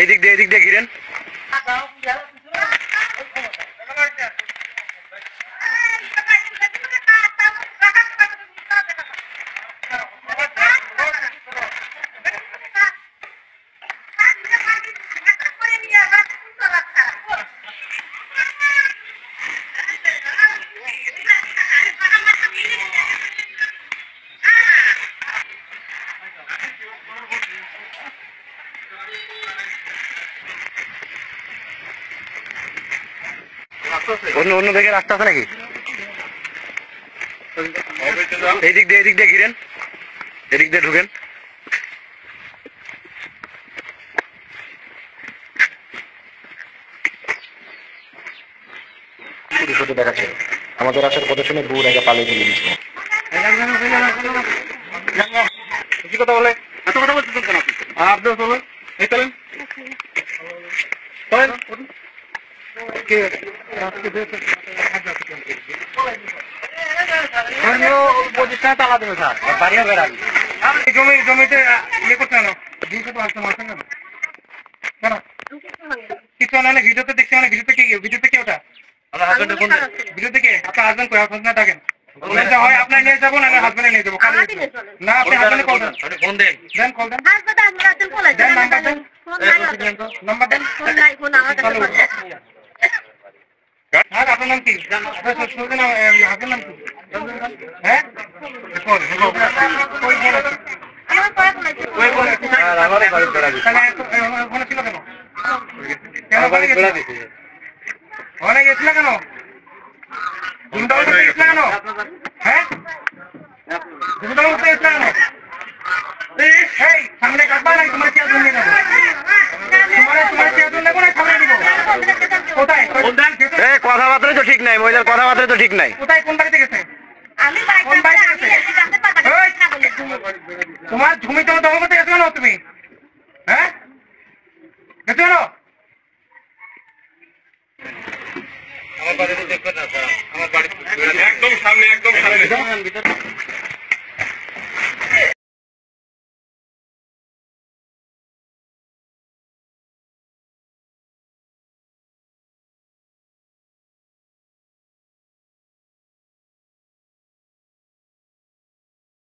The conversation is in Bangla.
এই দিক দিয়ে ঘিরেন। অন্য দিকে রাস্তা আছে নাকি? এই দিক দিয়ে ঘিরেন, এদিক দিয়ে ঢুকেন। দেখাচ্ছে আমাদের আসার কথা শুনে দূর আগে পালিয়ে চলে দিচ্ছে। কি কথা বলে? এত কথা বলছেন কেন আপনি? চলেন, এই চলেন প্রতিষ্ঠানে তালা দেবে স্যার, বাড়িও বেড়াবি। জমিতে ইয়ে করতে কেন? কেন কিছু না ভিডিওতে দেখছি, মানে ভিডিওতে কি ওটা? ভিডিওতে কে? আপনার হাজবেন্ড কই? হাজবেন্ড থাকেন হয় আপনার নিয়ে যাবো না হাজবেন্ডে নিয়ে যাবো। না আপনি হাজবেন্ডে কল দেন, দেন কল দেন, নাম্বার দেন। হ্যাঁ আপনার নাম কি? হাজবেন্ড নাম কি? হ্যাঁ ওখানে ছিল কেন? ওখানে গেছিল কেন? কেন? হ্যাঁ সামনে কাটবা নাই? তোমার চেয়ার জন্য নেবো, তোমার চেয়ার জন্য নেবো না সামনে নিবো। কোথায়? কথাবার্তা তো ঠিক নাই, মহিলার কথাবার্তা তো ঠিক নাই। কোথায়? কোন বাড়িতে গেছে? তোমার জমিতে দখল করতে গেছো কেন তুমি? হ্যাঁ গেছো কেন? আমার বাড়িতে দেখবেন না, আমার বাড়িতে একদম সামনে, একদম সামনে।